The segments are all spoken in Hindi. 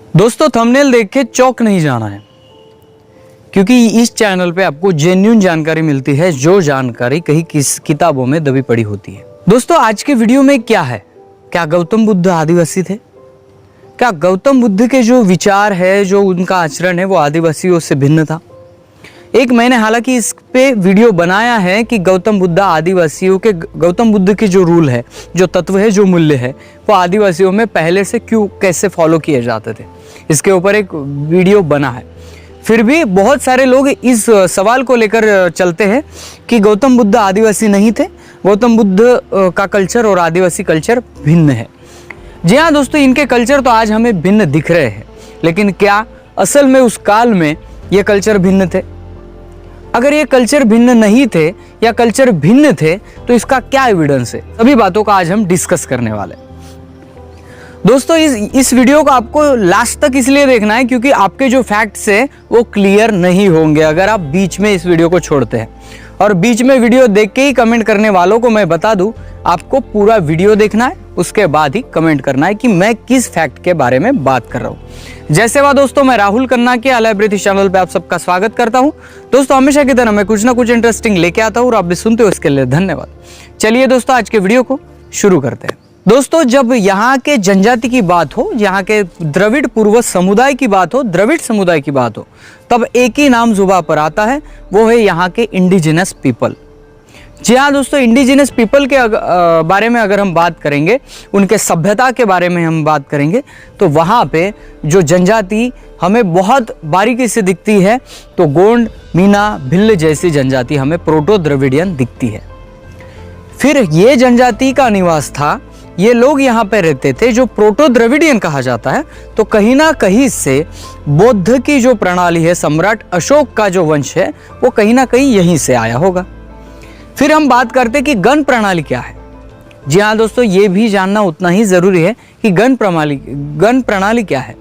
दोस्तों थंबनेल देख के चौंक नहीं जाना है, क्योंकि इस चैनल पे आपको जेन्युइन जानकारी मिलती है, जो जानकारी कहीं किस किताबों में दबी पड़ी होती है। दोस्तों आज के वीडियो में क्या है, क्या गौतम बुद्ध आदिवासी थे? क्या गौतम बुद्ध के जो विचार है, जो उनका आचरण है, वो आदिवासियों से भिन्न था? एक मैंने हालांकि इस पे वीडियो बनाया है कि गौतम बुद्ध आदिवासियों के, गौतम बुद्ध के जो रूल है, जो तत्व है, जो मूल्य है, वो आदिवासियों में पहले से क्यों कैसे फॉलो किए जाते थे, इसके ऊपर एक वीडियो बना है। फिर भी बहुत सारे लोग इस सवाल को लेकर चलते हैं कि गौतम बुद्ध आदिवासी नहीं थे, गौतम बुद्ध का कल्चर और आदिवासी कल्चर भिन्न है। जी हाँ दोस्तों, इनके कल्चर तो आज हमें भिन्न दिख रहे हैं, लेकिन क्या असल में उस काल में ये कल्चर भिन्न थे? अगर ये कल्चर भिन्न नहीं थे या कल्चर भिन्न थे तो इसका क्या एविडेंस है? सभी बातों का आज हम डिस्कस करने वाले हैं। दोस्तों इस वीडियो को आपको लास्ट तक इसलिए देखना है क्योंकि आपके जो फैक्ट्स है वो क्लियर नहीं होंगे अगर आप बीच में इस वीडियो को छोड़ते हैं। और बीच में वीडियो देख के ही कमेंट करने वालों को मैं बता दूं, आपको पूरा वीडियो देखना है, उसके बाद ही कमेंट करना है कि मैं किस फैक्ट के बारे में बात कर रहा हूं। जैसे वाह दोस्तों, मैं राहुल खन्ना के अलाइब्रेरी चैनल पे आप सबका स्वागत करता हूं। दोस्तों हमेशा की तरह मैं कुछ ना कुछ इंटरेस्टिंग लेके आता हूं और आप भी सुनते हो, इसके लिए धन्यवाद। चलिए दोस्तों आज के वीडियो को शुरू करते हैं। दोस्तों जब यहाँ के जनजाति की बात हो, यहाँ के द्रविड़ पूर्वज समुदाय की बात हो, द्रविड़ समुदाय की बात हो, तब एक ही नाम जुबान पर आता है, वो है यहाँ के इंडिजिनस पीपल। जी हाँ दोस्तों, इंडिजिनस पीपल के बारे में अगर हम बात करेंगे, उनके सभ्यता के बारे में हम बात करेंगे, तो वहाँ पे जो जनजाति हमें बहुत बारीकी से दिखती है, तो गोंड, मीना, भिल्ल जैसी जनजाति हमें प्रोटो द्रविडियन दिखती है। फिर ये जनजाति का निवास था, ये लोग यहाँ पे रहते थे, जो प्रोटो द्रविडियन कहा जाता है। तो कहीं ना कहीं से बौद्ध की जो प्रणाली है, सम्राट अशोक का जो वंश है, वो कहीं ना कहीं यहीं से आया होगा। फिर हम बात करते कि गण प्रणाली क्या है। जी हाँ दोस्तों, ये भी जानना उतना ही जरूरी है कि गण प्रणाली क्या है।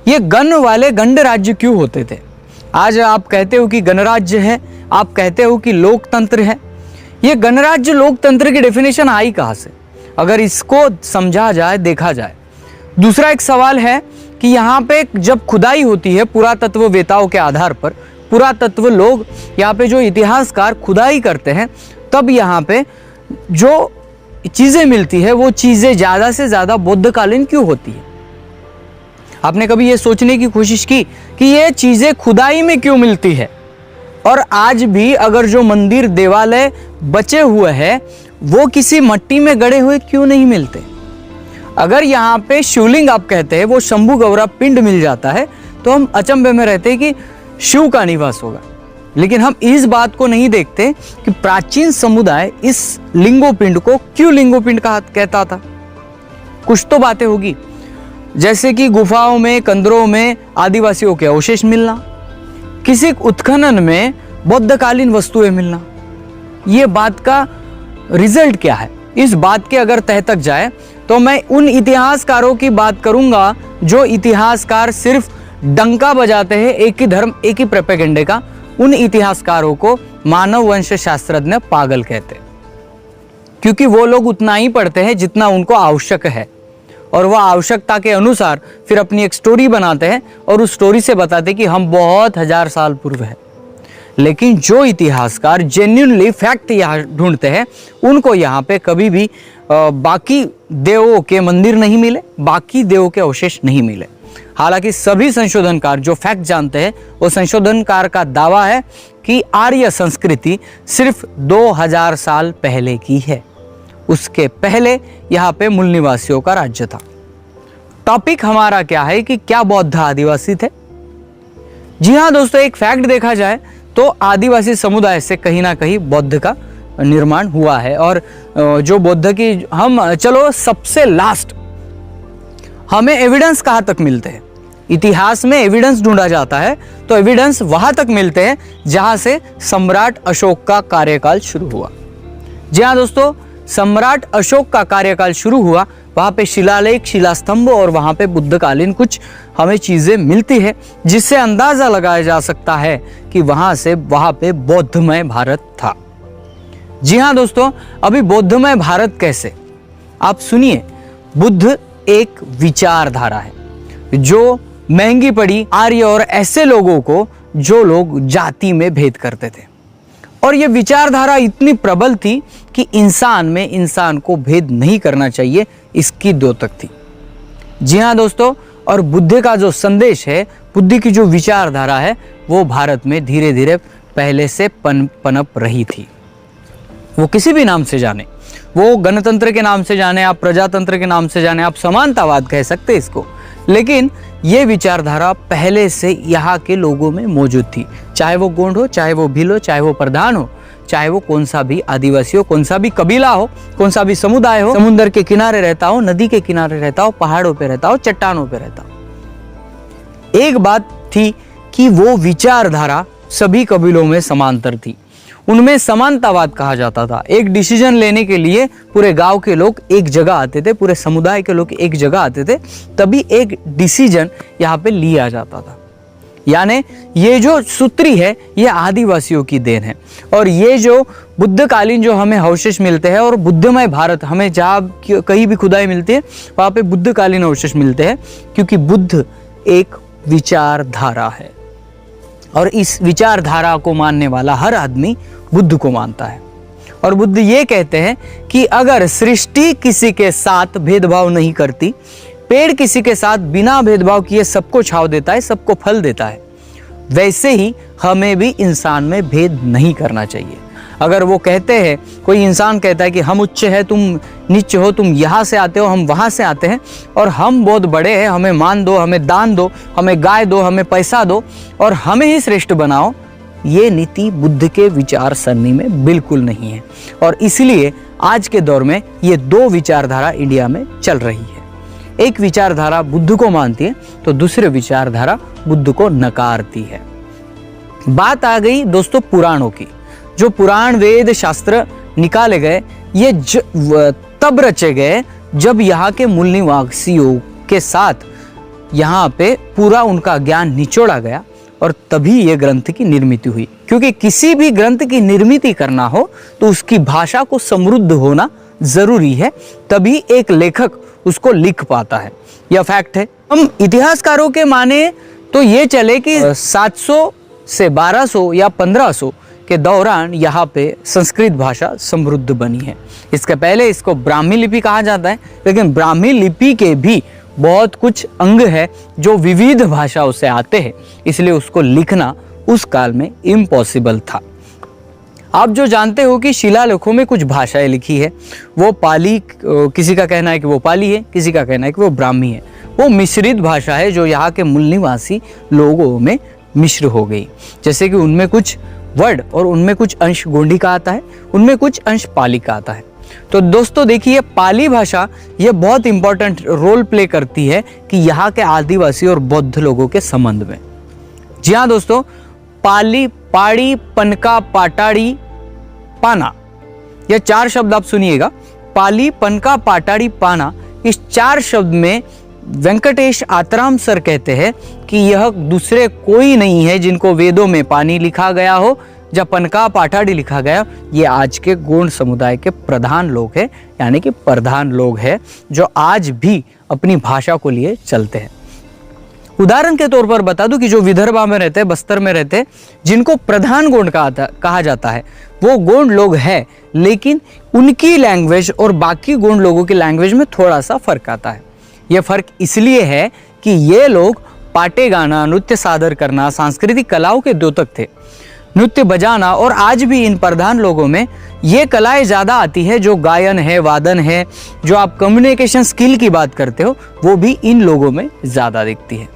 ये गण वाले गंड राज्य क्यों होते थे? आज आप कहते हो कि गणराज्य है, आप कहते हो कि लोकतंत्र है। ये गणराज्य लोकतंत्र की डेफिनेशन आई कहाँ से, अगर इसको समझा जाए, देखा जाए। दूसरा एक सवाल है कि यहाँ पे जब खुदाई होती है पुरातत्ववेताओं के आधार पर, पुरातत्व लोग यहाँ पे जो इतिहासकार खुदाई करते हैं, तब यहाँ पे जो चीज़ें मिलती है वो चीज़ें ज़्यादा से ज़्यादा बौद्धकालीन क्यों होती है? आपने कभी ये सोचने की कोशिश की कि ये चीज़ें खुदाई में क्यों मिलती है? और आज भी अगर जो मंदिर देवालय बचे हुए हैं वो किसी मट्टी में गड़े हुए क्यों नहीं मिलते? अगर यहाँ पे शिवलिंग आप कहते हैं वो शंभु गौरा पिंड मिल जाता है, तो हम अचंभे में रहते हैं कि शिव का निवास होगा। लेकिन हम इस बात को नहीं देखते कि प्राचीन समुदाय इस लिंगोपिंड को क्यों लिंगोपिंड कहता था। कुछ तो बातें होगी, जैसे कि गुफाओं में, कंदरों में आदिवासियों के अवशेष मिलना, किसी उत्खनन में बौद्धकालीन वस्तुएं मिलना। ये बात का रिजल्ट क्या है? इस बात के अगर तह तक जाए तो मैं उन इतिहासकारों की बात करूंगा जो इतिहासकार सिर्फ डंका बजाते हैं, एक ही धर्म एक ही प्रोपेगेंडे का। उन इतिहासकारों को मानव वंश शास्त्रज्ञ पागल कहते हैं, क्योंकि वो लोग उतना ही पढ़ते हैं जितना उनको आवश्यक है, और वह आवश्यकता के अनुसार फिर अपनी एक स्टोरी बनाते हैं और उस स्टोरी से बताते हैं कि हम बहुत हजार साल पूर्व है। लेकिन जो इतिहासकार जेन्युइनली फैक्ट यहाँ ढूंढते हैं, उनको यहाँ पे कभी भी बाकी देवों के मंदिर नहीं मिले, बाकी देवों के अवशेष नहीं मिले। हालांकि सभी संशोधनकार जो फैक्ट जानते हैं, वो संशोधनकार का दावा है कि आर्य संस्कृति सिर्फ 2000 साल पहले की है, उसके पहले यहाँ पे मूल निवासियों का राज्य था। टॉपिक हमारा क्या है कि क्या बौद्ध आदिवासी थे? जी हाँ दोस्तों, एक फैक्ट देखा जाए तो आदिवासी समुदाय से कहीं ना कहीं बौद्ध का निर्माण हुआ है। और जो बौद्ध की हम चलो सबसे लास्ट हमें एविडेंस कहाँ तक मिलते हैं? इतिहास में एविडेंस ढूंढा जाता है तो एविडेंस वहां तक मिलते हैं जहां से सम्राट अशोक का कार्यकाल शुरू हुआ। जी हाँ दोस्तों, सम्राट अशोक का कार्यकाल शुरू हुआ, वहाँ पे शिलालेख, शिलास्तंभ और वहाँ पे बुद्धकालीन कुछ हमें चीज़ें मिलती है, जिससे अंदाज़ा लगाया जा सकता है कि वहाँ पे बौद्धमय भारत था। जी हाँ दोस्तों, अभी बौद्धमय भारत कैसे? आप सुनिए, बुद्ध एक विचारधारा है जो महंगी पड़ी आर्य और ऐसे लोगों को जो लोग जाति में भेद करते थे। और ये विचारधारा इतनी प्रबल थी कि इंसान में इंसान को भेद नहीं करना चाहिए, इसकी द्योतक थी। जी हाँ दोस्तों, और बुद्ध का जो संदेश है, बुद्ध की जो विचारधारा है, वो भारत में धीरे धीरे पहले से पनप रही थी। वो किसी भी नाम से जाने, वो गणतंत्र के नाम से जाने, आप प्रजातंत्र के नाम से जाने, आप समानतावाद कह सकते हैं इसको, लेकिन ये विचारधारा पहले से यहाँ के लोगों में मौजूद थी। चाहे वो गोंड हो, चाहे वो भील हो, चाहे वो प्रधान हो, चाहे वो कौन सा भी आदिवासी हो, कौन सा भी कबीला हो, कौन सा भी समुदाय हो, समुद्र के किनारे रहता हो, नदी के किनारे रहता हो, पहाड़ों पे रहता हो, चट्टानों पे रहता हो, एक बात थी कि वो विचारधारा सभी कबीलों में समांतर थी। उनमें समानतावाद कहा जाता था। एक डिसीजन लेने के लिए पूरे गांव के लोग एक जगह आते थे, पूरे समुदाय के लोग एक जगह आते थे, तभी एक डिसीजन यहाँ पे लिया जाता था। यानी ये जो सूत्री है, ये आदिवासियों की देन है। और ये जो बुद्धकालीन जो हमें अवशेष मिलते हैं, और बुद्धमय भारत हमें जहाँ कहीं भी खुदाई मिलती है वहाँ पे बुद्धकालीन अवशेष मिलते हैं, क्योंकि बुद्ध एक विचारधारा है और इस विचारधारा को मानने वाला हर आदमी बुद्ध को मानता है। और बुद्ध ये कहते हैं कि अगर सृष्टि किसी के साथ भेदभाव नहीं करती, पेड़ किसी के साथ बिना भेदभाव किए सबको छांव देता है, सबको फल देता है, वैसे ही हमें भी इंसान में भेद नहीं करना चाहिए। अगर वो कहते हैं, कोई इंसान कहता है कि हम उच्च है, तुम नीच हो, तुम यहाँ से आते हो, हम वहाँ से आते हैं, और हम बहुत बड़े हैं, हमें मान दो, हमें दान दो, हमें गाय दो, हमें पैसा दो और हमें ही श्रेष्ठ बनाओ, ये नीति बुद्ध के विचार सरणी में बिल्कुल नहीं है। और इसलिए आज के दौर में ये दो विचारधारा इंडिया में चल रही है। एक विचारधारा बुद्ध को मानती है तो दूसरी विचारधारा बुद्ध को नकारती है। बात आ गई दोस्तों पुराणों की। जो पुराण वेद शास्त्र निकाले गए, ये तब रचे गए जब यहाँ के मूल निवासियों के साथ यहाँ पे पूरा उनका ज्ञान निचोड़ा गया, और तभी ये ग्रंथ की निर्मित हुई। क्योंकि किसी भी ग्रंथ की निर्मित करना हो तो उसकी भाषा को समृद्ध होना जरूरी है, तभी एक लेखक उसको लिख पाता है। यह फैक्ट है। हम इतिहासकारों के माने तो ये चले कि 700 से 1200 या 1500 के दौरान यहाँ पे संस्कृत भाषा समृद्ध बनी है। इसके पहले इसको ब्राह्मी लिपि कहा जाता है, लेकिन ब्राह्मी लिपि के भी बहुत कुछ अंग है जो विविध भाषाओं से आते हैं, इसलिए उसको लिखना उस काल में इम्पॉसिबल था। आप जो जानते हो कि शिलालेखों में कुछ भाषाएं लिखी है, वो पाली, किसी का कहना है कि वो पाली है, किसी का कहना है कि वो ब्राह्मी है। वो मिश्रित भाषा है जो यहाँ के मूल निवासी लोगों में मिश्र हो गई। जैसे कि उनमें कुछ वर्ड और उनमें कुछ अंश गोंडी का आता है, उनमें कुछ अंश पाली का आता है। तो दोस्तों देखिए, पाली भाषा ये बहुत इंपॉर्टेंट रोल प्ले करती है कि यहाँ के आदिवासी और बौद्ध लोगों के संबंध में। जी हाँ दोस्तों, पाली, पाड़ी, पनका, पाटाड़ी, पाना, ये 4 शब्द आप सुनिएगा। पाली, पनका, पाटाड़ी, पाना, इस 4 शब्द में वेंकटेश आतराम सर कहते हैं कि यह दूसरे कोई नहीं है जिनको वेदों में पानी लिखा गया हो, जब पनका पाठाड़ी लिखा गया। ये आज के गोंड समुदाय के प्रधान लोग हैं, यानी कि प्रधान लोग हैं जो आज भी अपनी भाषा को लिए चलते हैं। उदाहरण के तौर पर बता दूं कि जो विदर्भा में रहते हैं, बस्तर में रहते हैं, जिनको प्रधान गोंड कहा जाता है, वो गोंड लोग हैं, लेकिन उनकी लैंग्वेज और बाकी गोंड लोगों की लैंग्वेज में थोड़ा सा फर्क आता है। यह फर्क इसलिए है कि ये लोग पाटे गाना, नृत्य सादर करना, सांस्कृतिक कलाओं के द्योतक थे, नृत्य बजाना, और आज भी इन प्रधान लोगों में ये कलाएं ज़्यादा आती है। जो गायन है, वादन है, जो आप कम्युनिकेशन स्किल की बात करते हो, वो भी इन लोगों में ज़्यादा दिखती है।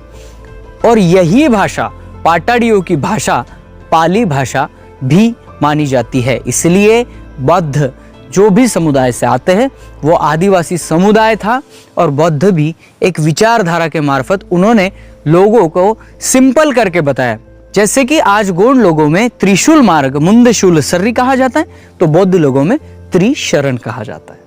और यही भाषा, पाटाड़ियों की भाषा, पाली भाषा भी मानी जाती है। इसलिए बौद्ध जो भी समुदाय से आते हैं वो आदिवासी समुदाय था, और बौद्ध भी एक विचारधारा के मार्फत उन्होंने लोगों को सिंपल करके बताया। जैसे कि आज गोंड लोगों में त्रिशूल मार्ग, मुंदशूल सर्री कहा जाता है, तो बौद्ध लोगों में त्रिशरण कहा जाता है।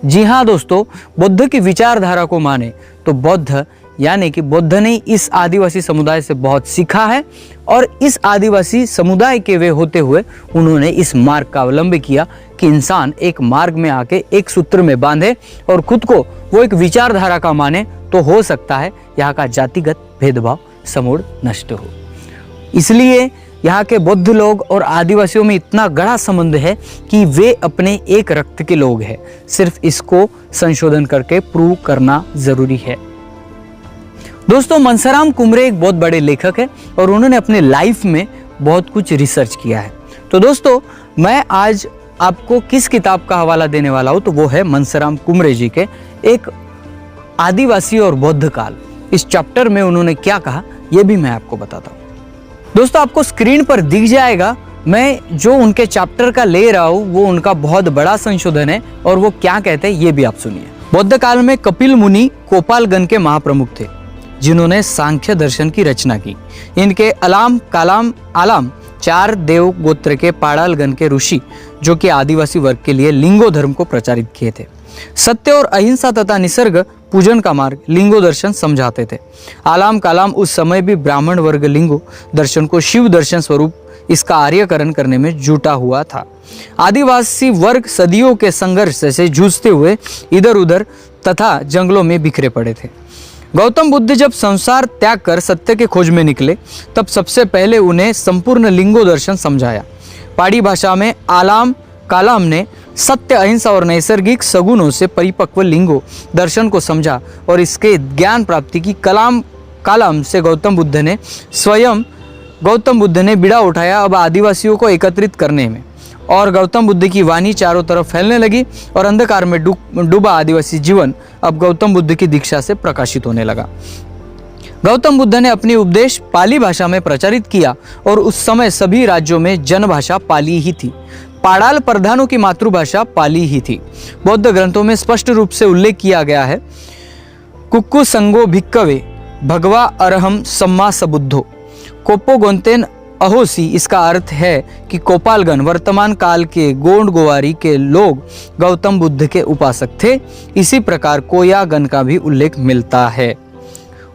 जी हाँ दोस्तों, बुद्ध की विचारधारा को माने तो बौद्ध, यानी कि बुद्ध ने इस आदिवासी समुदाय से बहुत सीखा है, और इस आदिवासी समुदाय के वे होते हुए उन्होंने इस मार्ग का अवलंबन किया कि इंसान एक मार्ग में आके एक सूत्र में बांधे और खुद को वो एक विचारधारा का माने, तो हो सकता है यहाँ का जातिगत भेदभाव समूढ़ नष्ट हो। इसलिए यहाँ के बौद्ध लोग और आदिवासियों में इतना गहरा संबंध है कि वे अपने एक रक्त के लोग हैं। सिर्फ इसको संशोधन करके प्रूव करना जरूरी है। दोस्तों, मनसाराम कुमरे एक बहुत बड़े लेखक है और उन्होंने अपने लाइफ में बहुत कुछ रिसर्च किया है। तो दोस्तों, मैं आज आपको किस किताब का हवाला देने वाला हूं, तो वो है मनसाराम कुमरे जी के एक आदिवासी और बौद्ध काल। इस चैप्टर में उन्होंने क्या कहा यह भी मैं आपको बताता हूं। दोस्तों, आपको स्क्रीन पर दिख जाएगा, मैं जो उनके चैप्टर का ले रहा हूं वो उनका बहुत बड़ा संशोधन है और वो क्या कहते हैं ये भी आप सुनिए। बौद्ध काल में कपिल मुनि कोपालगन के महाप्रमुख थे, जिन्होंने सांख्य दर्शन की रचना की। इनके अलाम कालाम आलाम 4 देव गोत्र के पाड़ालगन के ऋषि, जो कि आदिवासी वर्ग के लिए लिंगो धर्म को प्रचारित किए थे। सत्य और अहिंसा तथा निसर्ग पूजन का मार्ग लिंगो दर्शन समझाते थे। आलाम कालाम उस समय भी ब्राह्मण वर्ग लिंगो दर्शन को शिव दर्शन स्वरूप इसका आर्यकरण करने में जुटा हुआ था। आदिवासी वर्ग सदियों के संघर्ष से जूझते हुए इधर उधर तथा जंगलों में बिखरे पड़े थे। गौतम बुद्ध जब संसार त्याग कर सत्य के खोज में निकले, तब सबसे पहले उन्हें संपूर्ण लिंगो दर्शन समझाया। पहाड़ी भाषा में आलाम कालाम ने सत्य, अहिंसा और नैसर्गिक सगुणों से परिपक्व लिंगो दर्शन को समझा और इसके ज्ञान प्राप्ति की कालाम से गौतम बुद्ध ने बीड़ा उठाया अब आदिवासियों को एकत्रित करने में, और गौतम बुद्ध की वाणी चारों तरफ फैलने लगी और अंधकार में डूबा आदिवासी जीवन अब गौतम बुद्ध की दीक्षा से प्रकाशित होने लगा। गौतम बुद्ध ने अपनी उपदेश पाली भाषा में प्रचारित किया और उस समय सभी राज्यों में जनभाषा पाली ही थी। पाड़ाल प्रधानों की मातृभाषा पाली ही थी। बौद्ध ग्रंथों में स्पष्ट रूप से उल्लेख किया गया है, कुक्कु संगो भिक्कवे भगवा अरहम सम्मा सबुद्धो कोपो गोंतेन अहोसी। इसका अर्थ है कि कोपालगन वर्तमान काल के गोंड गोवारी के लोग गौतम बुद्ध के उपासक थे। इसी प्रकार कोयागन का भी उल्लेख मिलता है।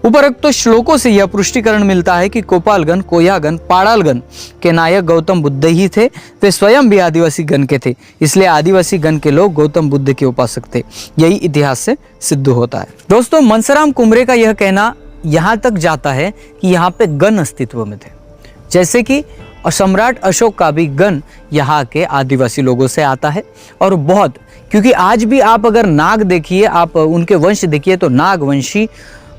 उपरोक्त श्लोकों से यह पुष्टिकरण मिलता है कि कोपालगन, कोयागन, पाड़ालगन के नायक गौतम बुद्ध ही थे। वे स्वयं भी आदिवासी गण के थे, इसलिए आदिवासी गण के लोग गौतम बुद्ध के उपासक थे। यही इतिहास से सिद्ध होता है। दोस्तों, मनसाराम कुमरे का यह कहना यहाँ तक जाता है कि यहाँ पे गण अस्तित्व में थे, जैसे कि सम्राट अशोक का भी गण यहाँ के आदिवासी लोगों से आता है। और बहुत, क्योंकि आज भी आप अगर नाग देखिए, आप उनके वंश देखिए, तो नाग वंशी,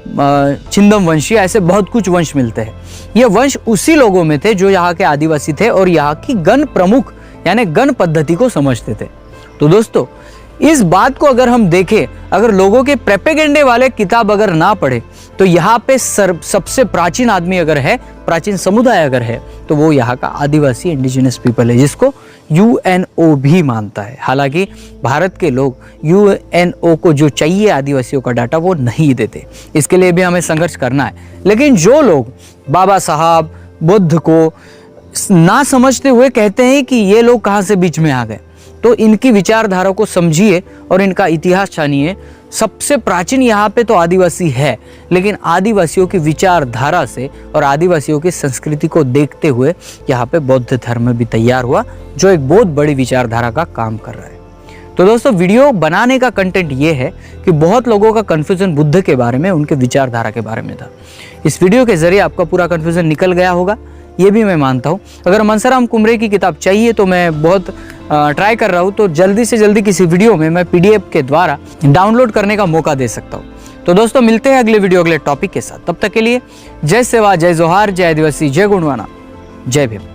छिंदम वंशी, ऐसे बहुत कुछ वंश मिलते हैं। ये वंश उसी लोगों में थे जो यहाँ के आदिवासी थे और यहाँ की गण प्रमुख यानी गण पद्धति को समझते थे। तो दोस्तों, इस बात को अगर हम देखें, अगर लोगों के प्रेपेगेंडे वाले किताब अगर ना पढ़े, तो यहाँ पे सबसे प्राचीन आदमी अगर है, प्राचीन समुदाय अगर है, तो वो यहाँ का आदिवासी इंडिजिनस पीपल है, जिसको यूएनओ भी मानता है। हालांकि भारत के लोग यूएनओ को जो चाहिए आदिवासियों का डाटा वो नहीं देते, इसके लिए भी हमें संघर्ष करना है। लेकिन जो लोग बाबा साहब बुद्ध को ना समझते हुए कहते हैं कि ये लोग कहाँ से बीच में आ गए, तो इनकी विचारधारा को समझिए और इनका इतिहास जानिए। सबसे प्राचीन यहाँ पे तो आदिवासी है, लेकिन आदिवासियों की विचारधारा से और आदिवासियों की संस्कृति को देखते हुए यहाँ पे बौद्ध धर्म भी तैयार हुआ, जो एक बहुत बड़ी विचारधारा का काम कर रहा है। तो दोस्तों, वीडियो बनाने का कंटेंट ये है कि बहुत लोगों का कन्फ्यूजन बुद्ध के बारे में, उनके विचारधारा के बारे में था। इस वीडियो के जरिए आपका पूरा कन्फ्यूजन निकल गया होगा, ये भी मैं मानता हूँ। अगर मनसाराम कुमरे की किताब चाहिए तो मैं बहुत ट्राई कर रहा हूँ, तो जल्दी से जल्दी किसी वीडियो में मैं PDF के द्वारा डाउनलोड करने का मौका दे सकता हूँ। तो दोस्तों, मिलते हैं अगले वीडियो अगले टॉपिक के साथ। तब तक के लिए जय सेवा, जय जोहार, जय आदिवासी, जय गुणवाना, जय भीम।